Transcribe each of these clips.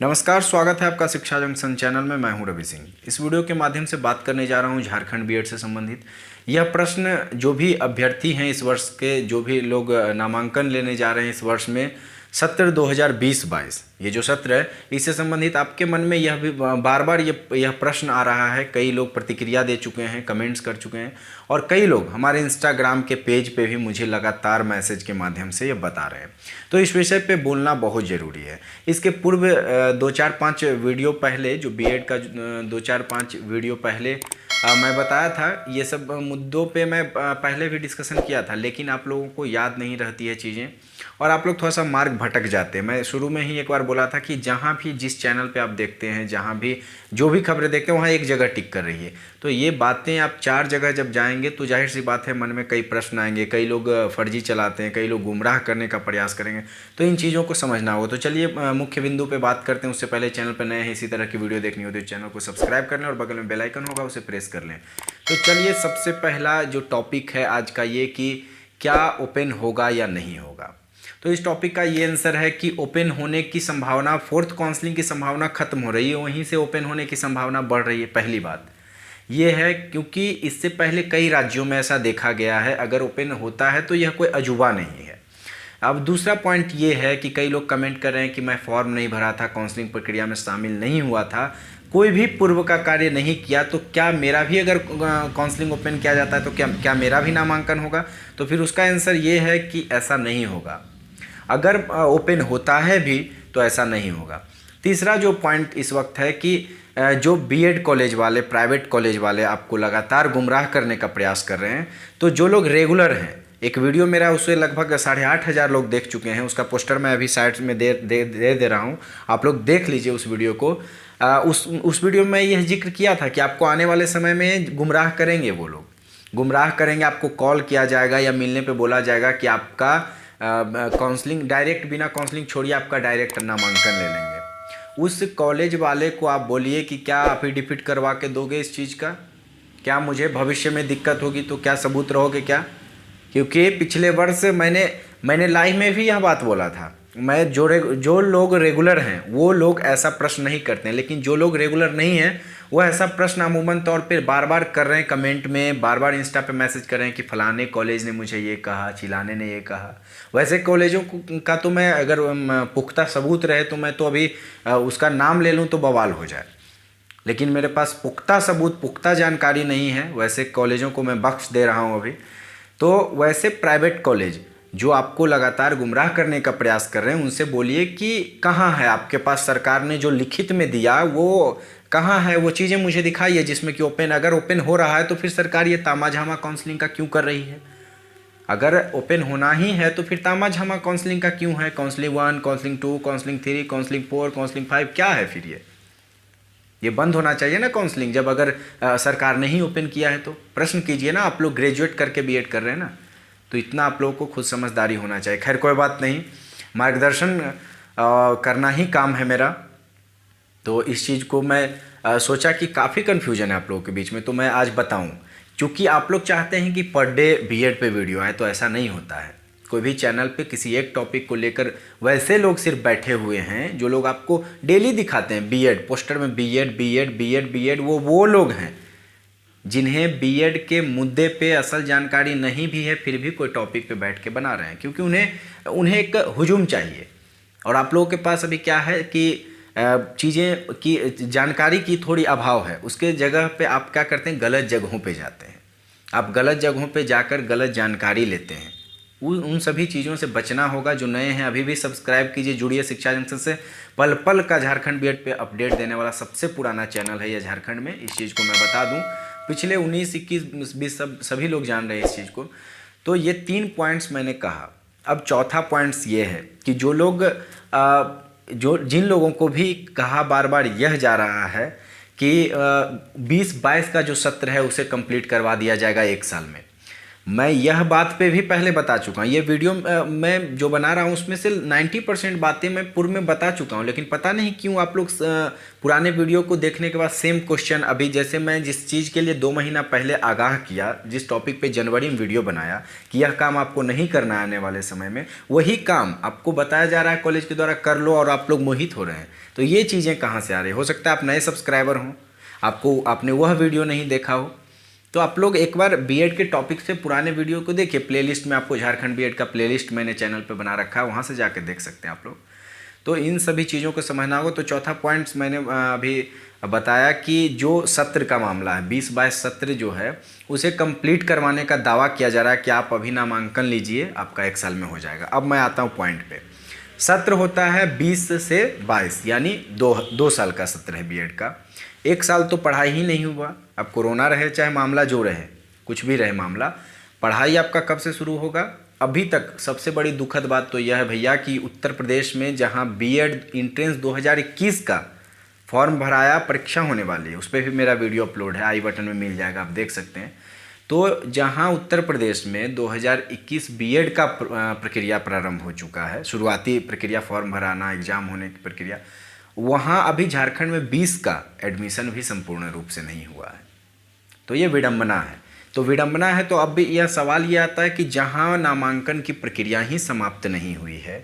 नमस्कार, स्वागत है आपका शिक्षा जंक्शन चैनल में। मैं हूं रवि सिंह। इस वीडियो के माध्यम से बात करने जा रहा हूं झारखंड बीएड से संबंधित। यह प्रश्न जो भी अभ्यर्थी हैं इस वर्ष के, जो भी लोग नामांकन लेने जा रहे हैं इस वर्ष में, सत्र 2020-22 ये जो सत्र है इससे संबंधित आपके मन में यह भी बार बार यह प्रश्न आ रहा है। कई लोग प्रतिक्रिया दे चुके हैं, कमेंट्स कर चुके हैं और कई लोग हमारे इंस्टाग्राम के पेज पे भी मुझे लगातार मैसेज के माध्यम से ये बता रहे हैं। तो इस विषय पे बोलना बहुत ज़रूरी है। इसके पूर्व 2-4-5 वीडियो पहले, जो बीएड का 2-4-5 वीडियो पहले मैं बताया था, ये सब मुद्दों पे मैं पहले भी डिस्कशन किया था, लेकिन आप लोगों को याद नहीं रहती है चीज़ें और आप लोग थोड़ा सा मार्ग भटक जाते हैं। मैं शुरू में ही एक बार बोला था कि जहाँ भी जिस चैनल पे आप देखते हैं, जहाँ भी जो भी खबरें देखते हैं, वहाँ एक जगह टिक कर रही है। तो ये बातें आप 4 जगह जब जाएंगे तो जाहिर सी बात है मन में कई प्रश्न आएंगे। कई लोग फर्जी चलाते हैं, कई लोग गुमराह करने का प्रयास करेंगे, तो इन चीज़ों को समझना होगा। तो चलिए मुख्य बिंदु पे बात करते हैं। उससे पहले चैनल पर नए हैं, इसी तरह की वीडियो देखनी हो तो चैनल को सब्सक्राइब कर लें और बगल में बेल आइकन होगा उसे प्रेस कर लें। तो चलिए, सबसे पहला जो टॉपिक है आज का ये कि क्या ओपन होगा या नहीं होगा। तो इस टॉपिक का ये आंसर है कि ओपन होने की संभावना, फोर्थ काउंसलिंग की संभावना खत्म हो रही है, वहीं से ओपन होने की संभावना बढ़ रही है। पहली बात ये है क्योंकि इससे पहले कई राज्यों में ऐसा देखा गया है, अगर ओपन होता है तो यह कोई अजूबा नहीं है। अब दूसरा पॉइंट ये है कि कई लोग कमेंट कर रहे हैं कि मैं फॉर्म नहीं भरा था, काउंसलिंग प्रक्रिया में शामिल नहीं हुआ था, कोई भी पूर्व का कार्य नहीं किया, तो क्या मेरा भी, अगर काउंसलिंग ओपन किया जाता है तो क्या मेरा भी नामांकन होगा? तो फिर उसका आंसर ये है कि ऐसा नहीं होगा। अगर ओपन होता है भी तो ऐसा नहीं होगा। तीसरा जो पॉइंट इस वक्त है कि जो बीएड कॉलेज वाले, प्राइवेट कॉलेज वाले आपको लगातार गुमराह करने का प्रयास कर रहे हैं, तो जो लोग रेगुलर हैं, एक वीडियो मेरा उसे लगभग 8,500 लोग देख चुके हैं, उसका पोस्टर मैं अभी साइड में दे रहा हूं, आप लोग देख लीजिए उस वीडियो को। उस वीडियो में यह जिक्र किया था कि आपको आने वाले समय में गुमराह करेंगे, वो लोग गुमराह करेंगे, आपको कॉल किया जाएगा या मिलने पे बोला जाएगा कि आपका काउंसलिंग डायरेक्ट, बिना काउंसलिंग छोड़िए आपका डायरेक्ट नामांकन ले लेंगे। उस कॉलेज वाले को आप बोलिए कि क्या एफिडेविट करवा के दोगे इस चीज़ का? क्या मुझे भविष्य में दिक्कत होगी तो क्या सबूत रहोगे क्या? क्योंकि पिछले वर्ष मैंने लाइव में भी यह बात बोला था। मैं जो लोग रेगुलर हैं वो लोग ऐसा प्रश्न नहीं करते हैं, लेकिन जो लोग रेगुलर नहीं हैं वो ऐसा प्रश्न अमूमन तौर पे बार बार कर रहे हैं, कमेंट में बार बार इंस्टा पे मैसेज कर रहे हैं कि फलाने कॉलेज ने मुझे ये कहा, चिलाने ने ये कहा। वैसे कॉलेजों का तो मैं, अगर पुख्ता सबूत रहे तो मैं तो अभी उसका नाम ले लूँ तो बवाल हो जाए, लेकिन मेरे पास पुख्ता सबूत, पुख्ता जानकारी नहीं है। वैसे कॉलेजों को मैं बख्श दे रहा हूँ अभी। तो वैसे प्राइवेट कॉलेज जो आपको लगातार गुमराह करने का प्रयास कर रहे हैं, उनसे बोलिए कि कहाँ है आपके पास सरकार ने जो लिखित में दिया, वो कहाँ है? वो चीज़ें मुझे दिखाइए जिसमें कि ओपन, अगर ओपन हो रहा है तो फिर सरकार ये तामाझामा काउंसलिंग का क्यों कर रही है? अगर ओपन होना ही है तो फिर तामाझामा काउंसलिंग का क्यों है? Counselling 1, counselling 2, counselling 3, counselling 4, counselling 5, क्या है फिर ये बंद होना चाहिए ना काउंसलिंग, जब अगर सरकार ने ही ओपन किया है तो। प्रश्न कीजिए ना, आप लोग ग्रेजुएट करके बीएड कर रहे हैं ना, तो इतना आप लोगों को खुद समझदारी होना चाहिए। खैर कोई बात नहीं, मार्गदर्शन करना ही काम है मेरा। तो इस चीज़ को मैं सोचा कि काफ़ी कन्फ्यूजन है आप लोगों के बीच में, तो मैं आज बताऊं। क्योंकि आप लोग चाहते हैं कि पर डे बीएड पे वीडियो आए, तो ऐसा नहीं होता है। कोई भी चैनल पे किसी एक टॉपिक को लेकर वैसे लोग सिर्फ बैठे हुए हैं जो लोग आपको डेली दिखाते हैं बीएड, पोस्टर में बीएड बीएड बीएड बीएड, वो लोग हैं जिन्हें बीएड के मुद्दे पे असल जानकारी नहीं भी है, फिर भी कोई टॉपिक पे बैठ के बना रहे हैं, क्योंकि उन्हें एक हुजूम चाहिए। और आप लोगों के पास अभी क्या है कि चीज़ें की जानकारी की थोड़ी अभाव है, उसके जगह पे आप क्या करते हैं, गलत जगहों पे जाते हैं। आप गलत जगहों पे जाकर गलत जानकारी लेते हैं। उन सभी चीज़ों से बचना होगा। जो नए हैं अभी भी सब्सक्राइब कीजिए, जुड़िए शिक्षा जंक्शन से। पल पल का झारखंड बीएड पे अपडेट देने वाला सबसे पुराना चैनल है यह झारखंड में। इस चीज़ को मैं बता दूं, पिछले 19, 21, 20 सभी लोग जान रहे हैं इस चीज़ को। तो ये 3 पॉइंट्स मैंने कहा। अब चौथा पॉइंट्स ये है कि जिन लोगों को भी कहा बार बार यह जा रहा है कि 20-22 का जो सत्र है उसे कंप्लीट करवा दिया जाएगा 1 साल में, मैं यह बात पे भी पहले बता चुका हूँ। ये वीडियो मैं जो बना रहा हूँ उसमें से 90% बातें मैं पूर्व में बता चुका हूँ, लेकिन पता नहीं क्यों आप लोग पुराने वीडियो को देखने के बाद सेम क्वेश्चन, अभी जैसे मैं जिस चीज़ के लिए 2 महीना पहले आगाह किया, जिस टॉपिक पे जनवरी में वीडियो बनाया कि यह काम आपको नहीं करना है आने वाले समय में, वही काम आपको बताया जा रहा है कॉलेज के द्वारा कर लो और आप लोग मोहित हो रहे हैं। तो ये चीज़ें कहाँ से आ रही? हो सकता है आप नए सब्सक्राइबर हों, आपने वह वीडियो नहीं देखा हो, तो आप लोग एक बार बीएड के टॉपिक से पुराने वीडियो को देखिए। प्लेलिस्ट में आपको झारखंड बीएड का प्लेलिस्ट मैंने चैनल पे बना रखा है, वहाँ से जाके देख सकते हैं आप लोग। तो इन सभी चीज़ों को समझना होगा। तो चौथा पॉइंट्स मैंने अभी बताया कि जो सत्र का मामला है, 20-22 सत्र जो है उसे कंप्लीट करवाने का दावा किया जा रहा है कि आप अभी नामांकन लीजिए, आपका 1 साल में हो जाएगा। अब मैं आता हूँ पॉइंट पे। सत्र होता है 20 से 22, यानी 2 साल का सत्र है बीएड का। 1 साल तो पढ़ाई ही नहीं हुआ। अब कोरोना रहे चाहे मामला जो रहे, कुछ भी रहे मामला, पढ़ाई आपका कब से शुरू होगा? अभी तक सबसे बड़ी दुखद बात तो यह है भैया कि उत्तर प्रदेश में जहां बीएड एंट्रेंस 2021 का फॉर्म भराया, परीक्षा होने वाली है, उस पर भी मेरा वीडियो अपलोड है, आई बटन में मिल जाएगा, आप देख सकते हैं। तो जहां उत्तर प्रदेश में 2021 बीएड का प्रक्रिया प्रारंभ हो चुका है, शुरुआती प्रक्रिया, फॉर्म भराना, एग्जाम होने की प्रक्रिया, वहाँ अभी झारखंड में 20 का एडमिशन भी संपूर्ण रूप से नहीं हुआ है। तो ये विडंबना है। तो विडंबना है, तो अब भी यह सवाल ये आता है कि जहाँ नामांकन की प्रक्रिया ही समाप्त नहीं हुई है,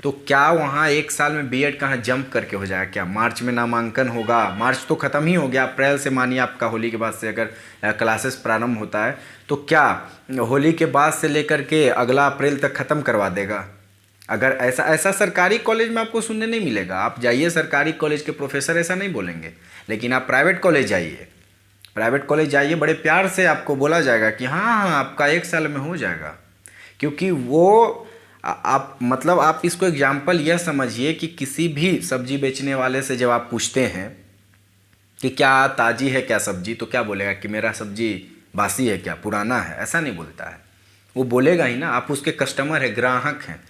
तो क्या वहाँ 1 साल में बीएड कहाँ जंप करके हो जाएगा? क्या मार्च में नामांकन होगा? मार्च तो ख़त्म ही हो गया, अप्रैल से मानिए आपका होली के बाद से अगर क्लासेस प्रारंभ होता है, तो क्या होली के बाद से लेकर के अगला अप्रैल तक ख़त्म करवा देगा? अगर ऐसा सरकारी कॉलेज में आपको सुनने नहीं मिलेगा। आप जाइए सरकारी कॉलेज के प्रोफेसर ऐसा नहीं बोलेंगे, लेकिन आप प्राइवेट कॉलेज जाइए, बड़े प्यार से आपको बोला जाएगा कि हाँ आपका 1 साल में हो जाएगा। क्योंकि वो आप मतलब आप इसको एग्जाम्पल यह समझिए कि किसी भी सब्जी बेचने वाले से जब आप पूछते हैं कि क्या ताज़ी है क्या सब्जी, तो क्या बोलेगा कि मेरा सब्जी बासी है क्या, पुराना है? ऐसा नहीं बोलता है, वो बोलेगा ही ना। आप उसके कस्टमर हैं, ग्राहक हैं,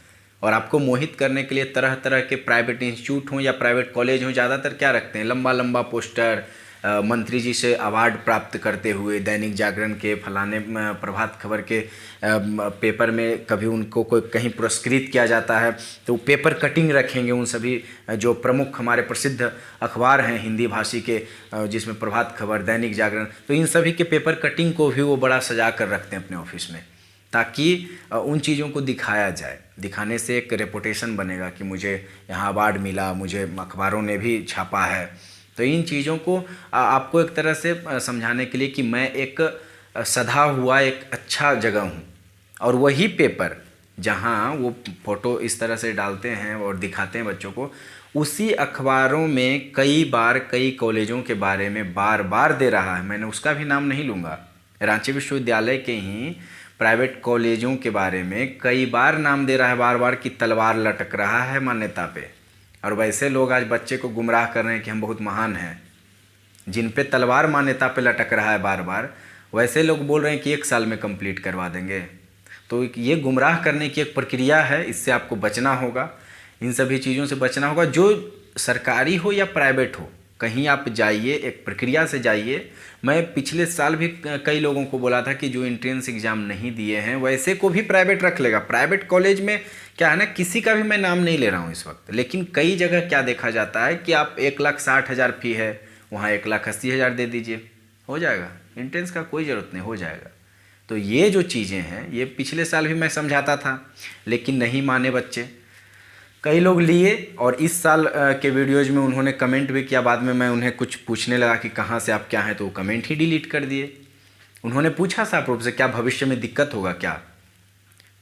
और आपको मोहित करने के लिए तरह तरह के प्राइवेट इंस्टीट्यूट हों या प्राइवेट कॉलेज हों, ज़्यादातर क्या रखते हैं? लंबा लंबा पोस्टर, मंत्री जी से अवार्ड प्राप्त करते हुए, दैनिक जागरण के, फलाने प्रभात खबर के पेपर में कभी उनको कोई कहीं पुरस्कृत किया जाता है तो पेपर कटिंग रखेंगे उन सभी जो प्रमुख हमारे प्रसिद्ध अखबार हैं हिंदी भाषी के, जिसमें प्रभात खबर, दैनिक जागरण, तो इन सभी के पेपर कटिंग को भी वो बड़ा सजा कर रखते हैं अपने ऑफिस में, ताकि उन चीज़ों को दिखाया जाए। दिखाने से एक रेपुटेशन बनेगा कि मुझे यहाँ अवार्ड मिला, मुझे अखबारों ने भी छापा है। तो इन चीज़ों को आपको एक तरह से समझाने के लिए कि मैं एक सधा हुआ एक अच्छा जगह हूँ, और वही पेपर जहाँ वो फ़ोटो इस तरह से डालते हैं और दिखाते हैं बच्चों को, उसी अखबारों में कई बार कई कॉलेजों के बारे में बार बार दे रहा है। मैंने उसका भी नाम नहीं लूँगा, रांची विश्वविद्यालय के ही प्राइवेट कॉलेजों के बारे में कई बार नाम दे रहा है बार बार कि तलवार लटक रहा है मान्यता पे। और वैसे लोग आज बच्चे को गुमराह कर रहे हैं कि हम बहुत महान हैं, जिन पे तलवार मान्यता पे लटक रहा है बार बार, वैसे लोग बोल रहे हैं कि 1 साल में कंप्लीट करवा देंगे। तो ये गुमराह करने की एक प्रक्रिया है, इससे आपको बचना होगा, इन सभी चीज़ों से बचना होगा। जो सरकारी हो या प्राइवेट हो, कहीं आप जाइए, एक प्रक्रिया से जाइए। मैं पिछले साल भी कई लोगों को बोला था कि जो एंट्रेंस एग्ज़ाम नहीं दिए हैं वैसे को भी प्राइवेट रख लेगा। प्राइवेट कॉलेज में क्या है ना, किसी का भी मैं नाम नहीं ले रहा हूँ इस वक्त, लेकिन कई जगह क्या देखा जाता है कि आप 1,60,000 फी है, वहाँ 1,80,000 दे दीजिए, हो जाएगा, एंट्रेंस का कोई ज़रूरत नहीं, हो जाएगा। तो ये जो चीज़ें हैं, ये पिछले साल भी मैं समझाता था, लेकिन नहीं माने बच्चे, कई लोग लिए। और इस साल के वीडियोज़ में उन्होंने कमेंट भी किया, बाद में मैं उन्हें कुछ पूछने लगा कि कहाँ से आप क्या हैं, तो वो कमेंट ही डिलीट कर दिए। उन्होंने पूछा साफ रूप से क्या भविष्य में दिक्कत होगा क्या,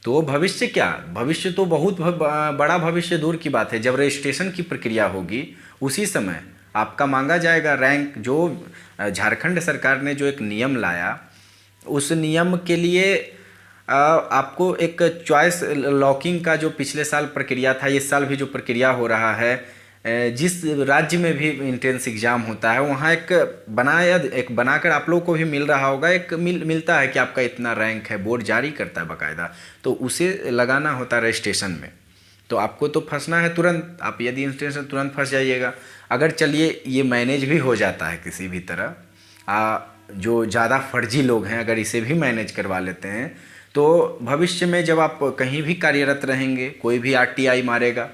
तो भविष्य क्या, भविष्य तो बहुत बड़ा भविष्य दूर की बात है। जब रजिस्ट्रेशन की प्रक्रिया होगी उसी समय आपका मांगा जाएगा रैंक। जो झारखंड सरकार ने जो एक नियम लाया, उस नियम के लिए आपको एक चॉइस लॉकिंग का जो पिछले साल प्रक्रिया था, इस साल भी जो प्रक्रिया हो रहा है, जिस राज्य में भी एंट्रेंस एग्ज़ाम होता है वहाँ एक बनाकर आप लोगों को भी मिल रहा होगा, एक मिलता है कि आपका इतना रैंक है, बोर्ड जारी करता है बाकायदा, तो उसे लगाना होता है रजिस्ट्रेशन में। तो आपको तो फंसना है तुरंत, आप यदि एंट्रेंस में तुरंत फंस जाइएगा। अगर चलिए ये मैनेज भी हो जाता है किसी भी तरह, जो ज़्यादा फर्जी लोग हैं अगर इसे भी मैनेज करवा लेते हैं तो भविष्य में जब आप कहीं भी कार्यरत रहेंगे, कोई भी आरटीआई मारेगा,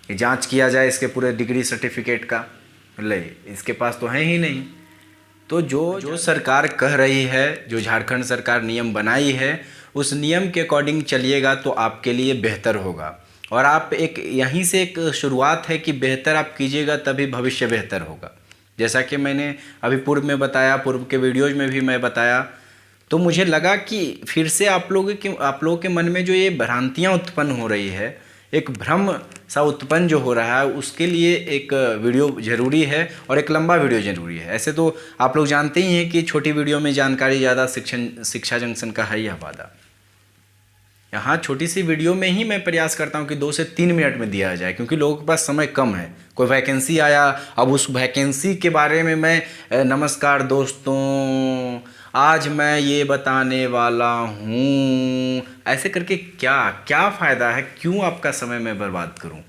जांच किया जाए इसके पूरे डिग्री सर्टिफिकेट का, ले इसके पास तो है ही नहीं। तो जो सरकार कह रही है, जो झारखंड सरकार नियम बनाई है, उस नियम के अकॉर्डिंग चलिएगा तो आपके लिए बेहतर होगा। और आप एक यहीं से एक शुरुआत है कि बेहतर आप कीजिएगा तभी भविष्य बेहतर होगा। जैसा कि मैंने अभी पूर्व में बताया, पूर्व के वीडियोज़ में भी मैं बताया, तो मुझे लगा कि फिर से आप लोगों के मन में जो ये भ्रांतियाँ उत्पन्न हो रही है, एक भ्रम सा उत्पन्न जो हो रहा है, उसके लिए एक वीडियो ज़रूरी है और एक लंबा वीडियो ज़रूरी है। ऐसे तो आप लोग जानते ही हैं कि छोटी वीडियो में जानकारी ज़्यादा, शिक्षा जंक्शन का है यह वादा। यहाँ छोटी सी वीडियो में ही मैं प्रयास करता हूँ कि 2 से 3 मिनट में दिया जाए, क्योंकि लोगों के पास समय कम है। कोई वैकेंसी आया, अब उस वैकेंसी के बारे में मैं नमस्कार दोस्तों, आज मैं ये बताने वाला हूँ, ऐसे करके क्या फ़ायदा है, क्यों आपका समय मैं बर्बाद करूँ।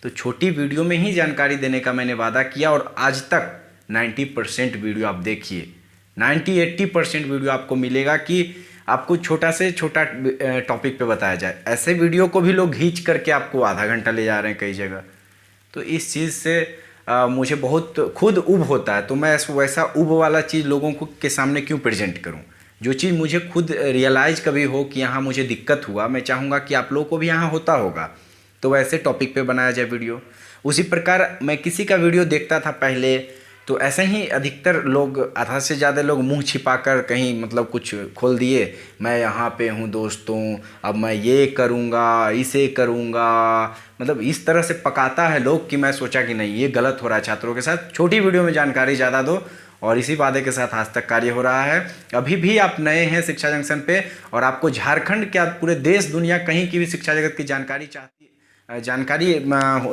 तो छोटी वीडियो में ही जानकारी देने का मैंने वादा किया और आज तक 90% वीडियो आप देखिए, 90-80% वीडियो आपको मिलेगा कि आपको छोटा से छोटा टॉपिक पे बताया जाए। ऐसे वीडियो को भी लोग खींच करके आपको आधा घंटा ले जा रहे हैं कई जगह। तो इस चीज़ से मुझे बहुत खुद उब होता है। तो मैं वैसा उब वाला चीज़ लोगों को के सामने क्यों प्रेजेंट करूं। जो चीज़ मुझे खुद रियलाइज़ कभी हो कि यहाँ मुझे दिक्कत हुआ, मैं चाहूँगा कि आप लोगों को भी यहाँ होता होगा, तो वैसे टॉपिक पे बनाया जाए वीडियो। उसी प्रकार मैं किसी का वीडियो देखता था पहले, तो ऐसे ही अधिकतर लोग, आधा से ज़्यादा लोग मुंह छिपाकर कहीं मतलब कुछ खोल दिए, मैं यहाँ पे हूँ दोस्तों, अब मैं ये करूँगा, इसे करूँगा, मतलब इस तरह से पकाता है लोग कि मैं सोचा कि नहीं, ये गलत हो रहा है छात्रों के साथ। छोटी वीडियो में जानकारी ज़्यादा दो, और इसी वादे के साथ आज तक कार्य हो रहा है। अभी भी आप नए हैं शिक्षा जंक्शन पे और आपको झारखंड क्या पूरे देश दुनिया कहीं की भी शिक्षा जगत की जानकारी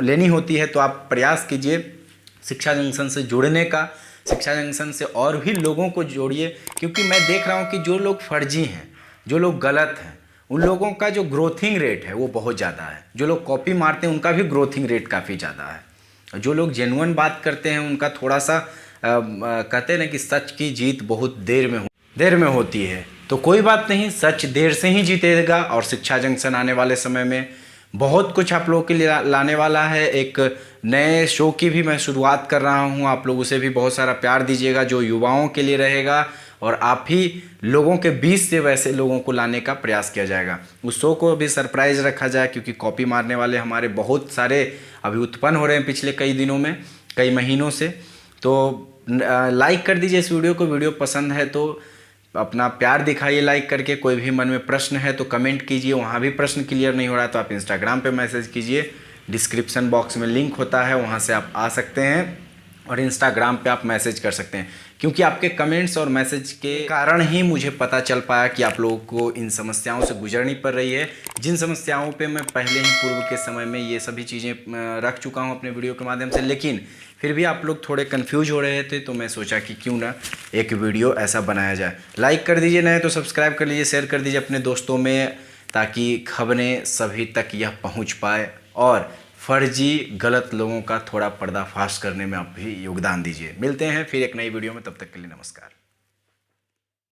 लेनी होती है, तो आप प्रयास कीजिए शिक्षा जंक्शन से जुड़ने का। शिक्षा जंक्शन से और भी लोगों को जोड़िए, क्योंकि मैं देख रहा हूँ कि जो लोग फर्जी हैं, जो लोग गलत हैं, उन लोगों का जो ग्रोथिंग रेट है वो बहुत ज़्यादा है। जो लोग कॉपी मारते हैं उनका भी ग्रोथिंग रेट काफ़ी ज़्यादा है। जो लोग जेन्युइन बात करते हैं उनका थोड़ा सा कहते हैं ना कि सच की जीत बहुत देर में होती है। तो कोई बात नहीं, सच देर से ही जीतेगा। और शिक्षा जंक्शन आने वाले समय में बहुत कुछ आप लोगों के लिए लाने वाला है। एक नए शो की भी मैं शुरुआत कर रहा हूं, आप लोग उसे भी बहुत सारा प्यार दीजिएगा, जो युवाओं के लिए रहेगा और आप ही लोगों के बीच से वैसे लोगों को लाने का प्रयास किया जाएगा। उस शो को भी सरप्राइज़ रखा जाए, क्योंकि कॉपी मारने वाले हमारे बहुत सारे अभी उत्पन्न हो रहे हैं पिछले कई दिनों में, कई महीनों से। तो लाइक कर दीजिए इस वीडियो को। वीडियो पसंद है तो अपना प्यार दिखाइए लाइक करके। कोई भी मन में प्रश्न है तो कमेंट कीजिए, वहाँ भी प्रश्न क्लियर नहीं हो रहा है तो आप इंस्टाग्राम पे मैसेज कीजिए, डिस्क्रिप्शन बॉक्स में लिंक होता है, वहाँ से आप आ सकते हैं और इंस्टाग्राम पे आप मैसेज कर सकते हैं। क्योंकि आपके कमेंट्स और मैसेज के कारण ही मुझे पता चल पाया कि आप लोगों को इन समस्याओं से गुजरनी पड़ रही है, जिन समस्याओं पे मैं पहले ही पूर्व के समय में ये सभी चीज़ें रख चुका हूँ अपने वीडियो के माध्यम से। लेकिन फिर भी आप लोग थोड़े कंफ्यूज हो रहे थे, तो मैं सोचा कि क्यों ना एक वीडियो ऐसा बनाया जाए। लाइक कर दीजिए, नए तो सब्सक्राइब कर लीजिए, शेयर कर दीजिए अपने दोस्तों में, ताकि खबरें सभी तक यह पहुँच पाए और फर्जी गलत लोगों का थोड़ा पर्दाफाश करने में आप भी योगदान दीजिए। मिलते हैं फिर एक नई वीडियो में, तब तक के लिए नमस्कार।